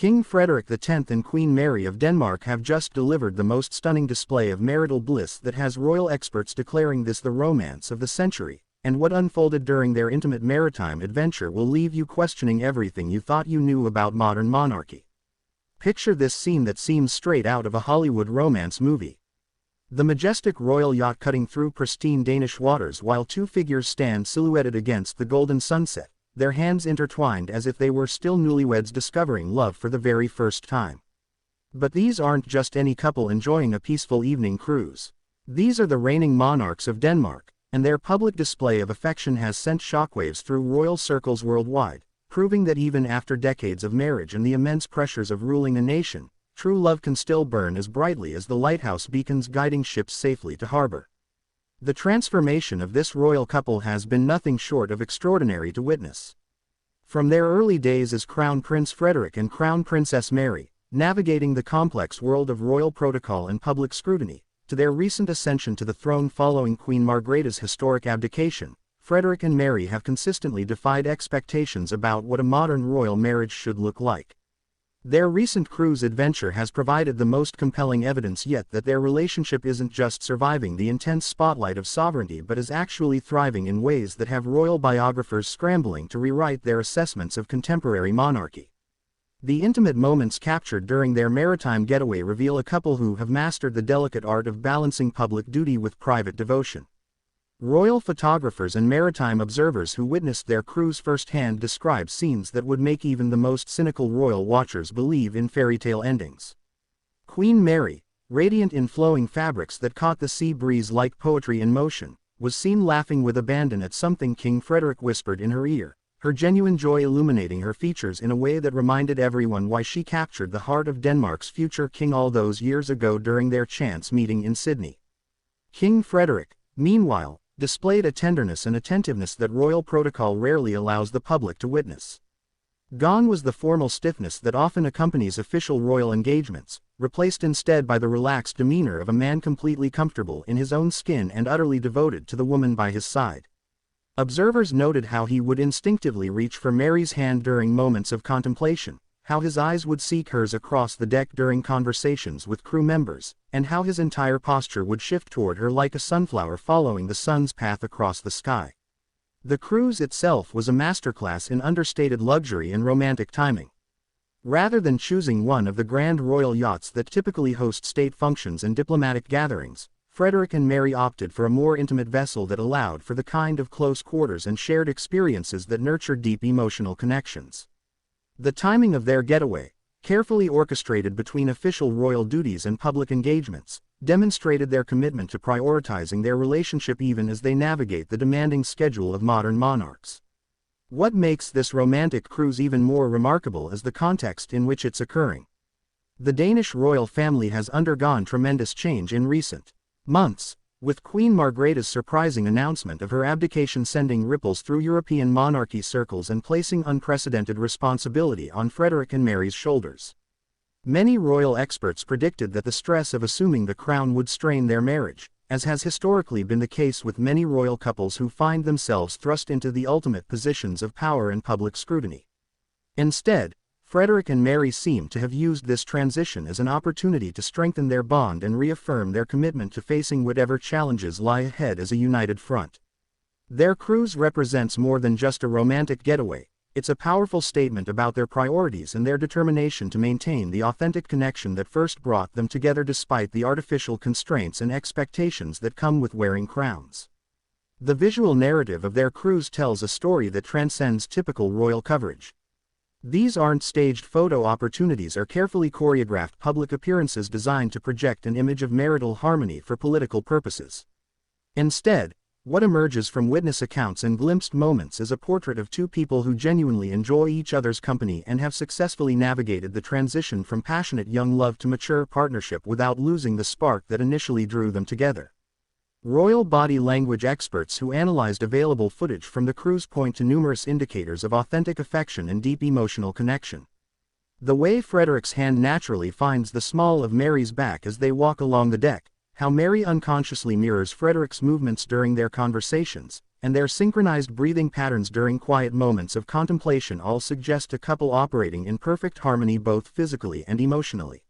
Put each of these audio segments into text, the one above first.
King Frederik X and Queen Mary of Denmark have just delivered the most stunning display of marital bliss that has royal experts declaring this the romance of the century, and what unfolded during their intimate maritime adventure will leave you questioning everything you thought you knew about modern monarchy. Picture this scene that seems straight out of a Hollywood romance movie. The majestic royal yacht cutting through pristine Danish waters while two figures stand silhouetted against the golden sunset, their hands intertwined as if they were still newlyweds discovering love for the very first time. But these aren't just any couple enjoying a peaceful evening cruise. These are the reigning monarchs of Denmark, and their public display of affection has sent shockwaves through royal circles worldwide, proving that even after decades of marriage and the immense pressures of ruling a nation, true love can still burn as brightly as the lighthouse beacons guiding ships safely to harbor. The transformation of this royal couple has been nothing short of extraordinary to witness. From their early days as Crown Prince Frederik and Crown Princess Mary, navigating the complex world of royal protocol and public scrutiny, to their recent ascension to the throne following Queen Margrethe's historic abdication, Frederik and Mary have consistently defied expectations about what a modern royal marriage should look like. Their recent cruise adventure has provided the most compelling evidence yet that their relationship isn't just surviving the intense spotlight of sovereignty but is actually thriving in ways that have royal biographers scrambling to rewrite their assessments of contemporary monarchy. The intimate moments captured during their maritime getaway reveal a couple who have mastered the delicate art of balancing public duty with private devotion. Royal photographers and maritime observers who witnessed their cruise firsthand describe scenes that would make even the most cynical royal watchers believe in fairy tale endings. Queen Mary, radiant in flowing fabrics that caught the sea breeze like poetry in motion, was seen laughing with abandon at something King Frederik whispered in her ear, her genuine joy illuminating her features in a way that reminded everyone why she captured the heart of Denmark's future king all those years ago during their chance meeting in Sydney. King Frederik, meanwhile, displayed a tenderness and attentiveness that royal protocol rarely allows the public to witness. Gone was the formal stiffness that often accompanies official royal engagements, replaced instead by the relaxed demeanor of a man completely comfortable in his own skin and utterly devoted to the woman by his side. Observers noted how he would instinctively reach for Mary's hand during moments of contemplation, how his eyes would seek hers across the deck during conversations with crew members, and how his entire posture would shift toward her like a sunflower following the sun's path across the sky. The cruise itself was a masterclass in understated luxury and romantic timing. Rather than choosing one of the grand royal yachts that typically host state functions and diplomatic gatherings, Frederik and Mary opted for a more intimate vessel that allowed for the kind of close quarters and shared experiences that nurture deep emotional connections. The timing of their getaway, carefully orchestrated between official royal duties and public engagements, demonstrated their commitment to prioritizing their relationship even as they navigate the demanding schedule of modern monarchs. What makes this romantic cruise even more remarkable is the context in which it's occurring. The Danish royal family has undergone tremendous change in recent months, with Queen Margrethe's surprising announcement of her abdication sending ripples through European monarchy circles and placing unprecedented responsibility on Frederik and Mary's shoulders. Many royal experts predicted that the stress of assuming the crown would strain their marriage, as has historically been the case with many royal couples who find themselves thrust into the ultimate positions of power and public scrutiny. Instead, Frederik and Mary seem to have used this transition as an opportunity to strengthen their bond and reaffirm their commitment to facing whatever challenges lie ahead as a united front. Their cruise represents more than just a romantic getaway, it's a powerful statement about their priorities and their determination to maintain the authentic connection that first brought them together despite the artificial constraints and expectations that come with wearing crowns. The visual narrative of their cruise tells a story that transcends typical royal coverage. These aren't staged photo opportunities or carefully choreographed public appearances designed to project an image of marital harmony for political purposes. Instead, what emerges from witness accounts and glimpsed moments is a portrait of two people who genuinely enjoy each other's company and have successfully navigated the transition from passionate young love to mature partnership without losing the spark that initially drew them together. Royal body language experts who analyzed available footage from the cruise point to numerous indicators of authentic affection and deep emotional connection. The way Frederik's hand naturally finds the small of Mary's back as they walk along the deck, how Mary unconsciously mirrors Frederik's movements during their conversations, and their synchronized breathing patterns during quiet moments of contemplation all suggest a couple operating in perfect harmony both physically and emotionally.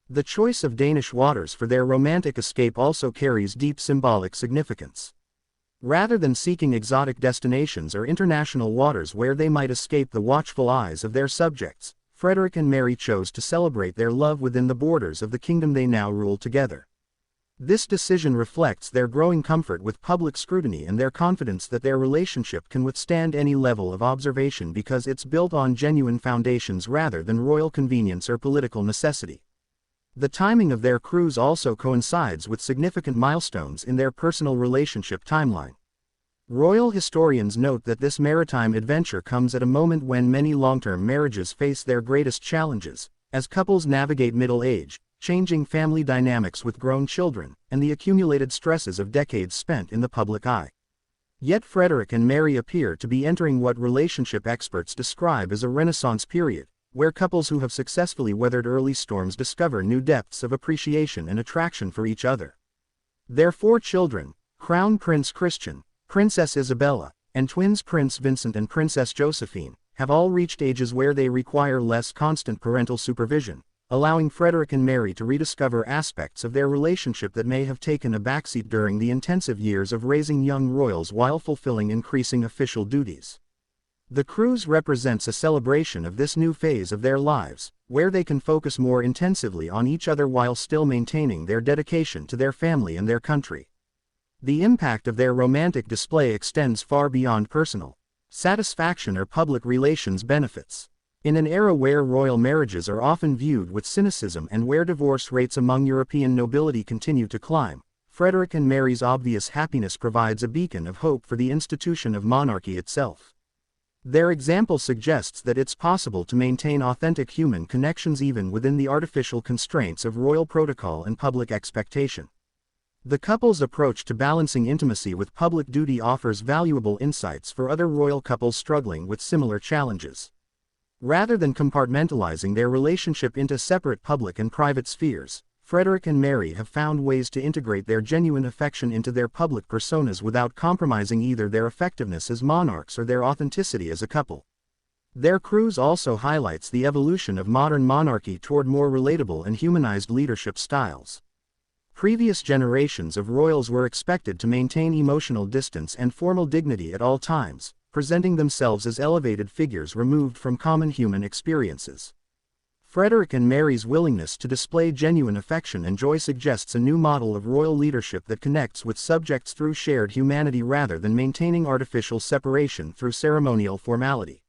The choice of Danish waters for their romantic escape also carries deep symbolic significance. Rather than seeking exotic destinations or international waters where they might escape the watchful eyes of their subjects, Frederik and Mary chose to celebrate their love within the borders of the kingdom they now rule together. This decision reflects their growing comfort with public scrutiny and their confidence that their relationship can withstand any level of observation because it's built on genuine foundations rather than royal convenience or political necessity. The timing of their cruise also coincides with significant milestones in their personal relationship timeline. Royal historians note that this maritime adventure comes at a moment when many long-term marriages face their greatest challenges, as couples navigate middle age, changing family dynamics with grown children, and the accumulated stresses of decades spent in the public eye. Yet Frederik and Mary appear to be entering what relationship experts describe as a Renaissance period, where couples who have successfully weathered early storms discover new depths of appreciation and attraction for each other. Their 4 children, Crown Prince Christian, Princess Isabella, and twins Prince Vincent and Princess Josephine, have all reached ages where they require less constant parental supervision, allowing Frederik and Mary to rediscover aspects of their relationship that may have taken a backseat during the intensive years of raising young royals while fulfilling increasing official duties. The cruise represents a celebration of this new phase of their lives, where they can focus more intensively on each other while still maintaining their dedication to their family and their country. The impact of their romantic display extends far beyond personal satisfaction or public relations benefits. In an era where royal marriages are often viewed with cynicism and where divorce rates among European nobility continue to climb, Frederik and Mary's obvious happiness provides a beacon of hope for the institution of monarchy itself. Their example suggests that it's possible to maintain authentic human connections even within the artificial constraints of royal protocol and public expectation. The couple's approach to balancing intimacy with public duty offers valuable insights for other royal couples struggling with similar challenges. Rather than compartmentalizing their relationship into separate public and private spheres, Frederik and Mary have found ways to integrate their genuine affection into their public personas without compromising either their effectiveness as monarchs or their authenticity as a couple. Their cruise also highlights the evolution of modern monarchy toward more relatable and humanized leadership styles. Previous generations of royals were expected to maintain emotional distance and formal dignity at all times, presenting themselves as elevated figures removed from common human experiences. Frederik and Mary's willingness to display genuine affection and joy suggests a new model of royal leadership that connects with subjects through shared humanity rather than maintaining artificial separation through ceremonial formality.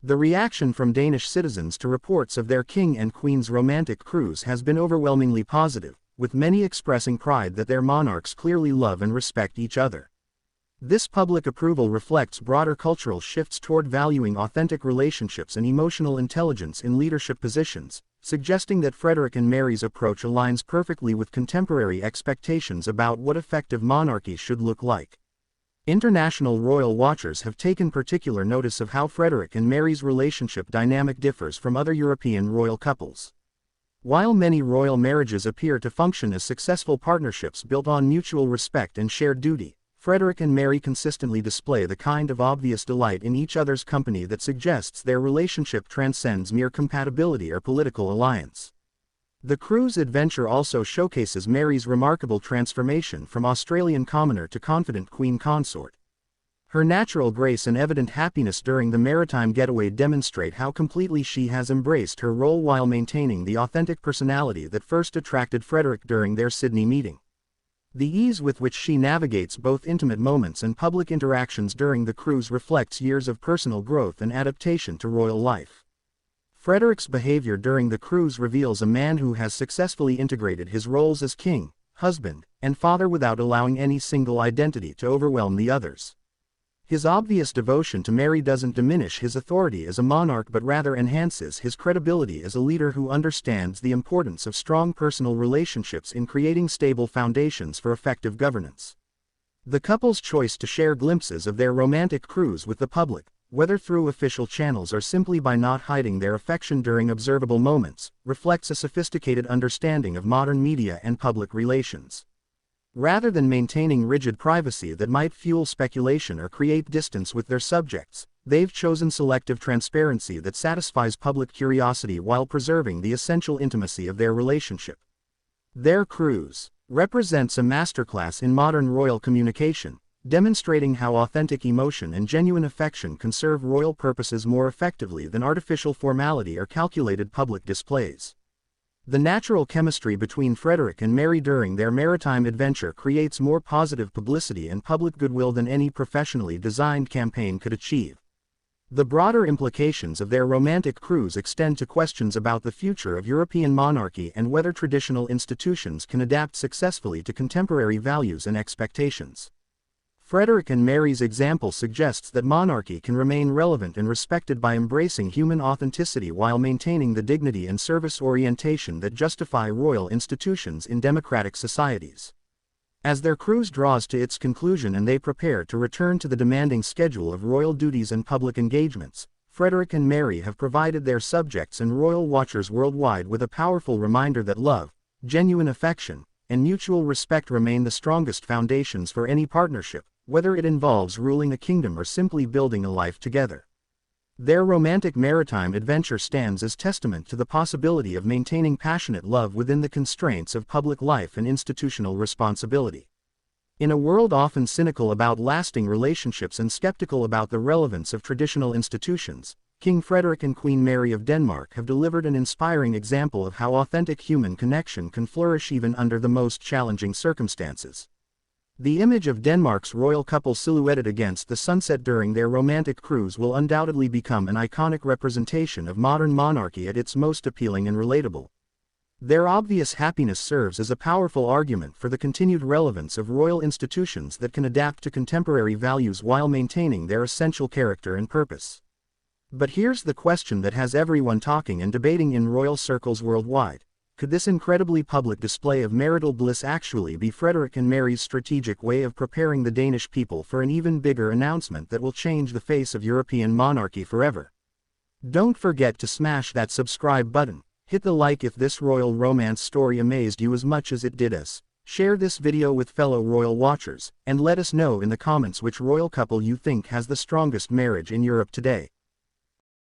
The reaction from Danish citizens to reports of their king and queen's romantic cruise has been overwhelmingly positive, with many expressing pride that their monarchs clearly love and respect each other. This public approval reflects broader cultural shifts toward valuing authentic relationships and emotional intelligence in leadership positions, suggesting that Frederik and Mary's approach aligns perfectly with contemporary expectations about what effective monarchy should look like. International royal watchers have taken particular notice of how Frederik and Mary's relationship dynamic differs from other European royal couples. While many royal marriages appear to function as successful partnerships built on mutual respect and shared duty, Frederik and Mary consistently display the kind of obvious delight in each other's company that suggests their relationship transcends mere compatibility or political alliance. The cruise adventure also showcases Mary's remarkable transformation from Australian commoner to confident queen consort. Her natural grace and evident happiness during the maritime getaway demonstrate how completely she has embraced her role while maintaining the authentic personality that first attracted Frederik during their Sydney meeting. The ease with which she navigates both intimate moments and public interactions during the cruise reflects years of personal growth and adaptation to royal life. Frederik's behavior during the cruise reveals a man who has successfully integrated his roles as king, husband, and father without allowing any single identity to overwhelm the others. His obvious devotion to Mary doesn't diminish his authority as a monarch but rather enhances his credibility as a leader who understands the importance of strong personal relationships in creating stable foundations for effective governance. The couple's choice to share glimpses of their romantic cruise with the public, whether through official channels or simply by not hiding their affection during observable moments, reflects a sophisticated understanding of modern media and public relations. Rather than maintaining rigid privacy that might fuel speculation or create distance with their subjects, they've chosen selective transparency that satisfies public curiosity while preserving the essential intimacy of their relationship. Their cruise represents a masterclass in modern royal communication, demonstrating how authentic emotion and genuine affection can serve royal purposes more effectively than artificial formality or calculated public displays. The natural chemistry between Frederik and Mary during their maritime adventure creates more positive publicity and public goodwill than any professionally designed campaign could achieve. The broader implications of their romantic cruise extend to questions about the future of European monarchy and whether traditional institutions can adapt successfully to contemporary values and expectations. Frederik and Mary's example suggests that monarchy can remain relevant and respected by embracing human authenticity while maintaining the dignity and service orientation that justify royal institutions in democratic societies. As their cruise draws to its conclusion and they prepare to return to the demanding schedule of royal duties and public engagements, Frederik and Mary have provided their subjects and royal watchers worldwide with a powerful reminder that love, genuine affection, and mutual respect remain the strongest foundations for any partnership, whether it involves ruling a kingdom or simply building a life together. Their romantic maritime adventure stands as testament to the possibility of maintaining passionate love within the constraints of public life and institutional responsibility. In a world often cynical about lasting relationships and skeptical about the relevance of traditional institutions, King Frederik and Queen Mary of Denmark have delivered an inspiring example of how authentic human connection can flourish even under the most challenging circumstances. The image of Denmark's royal couple silhouetted against the sunset during their romantic cruise will undoubtedly become an iconic representation of modern monarchy at its most appealing and relatable. Their obvious happiness serves as a powerful argument for the continued relevance of royal institutions that can adapt to contemporary values while maintaining their essential character and purpose. But here's the question that has everyone talking and debating in royal circles worldwide. Could this incredibly public display of marital bliss actually be Frederik and Mary's strategic way of preparing the Danish people for an even bigger announcement that will change the face of European monarchy forever? Don't forget to smash that subscribe button, hit the like if this royal romance story amazed you as much as it did us, share this video with fellow royal watchers, and let us know in the comments which royal couple you think has the strongest marriage in Europe today.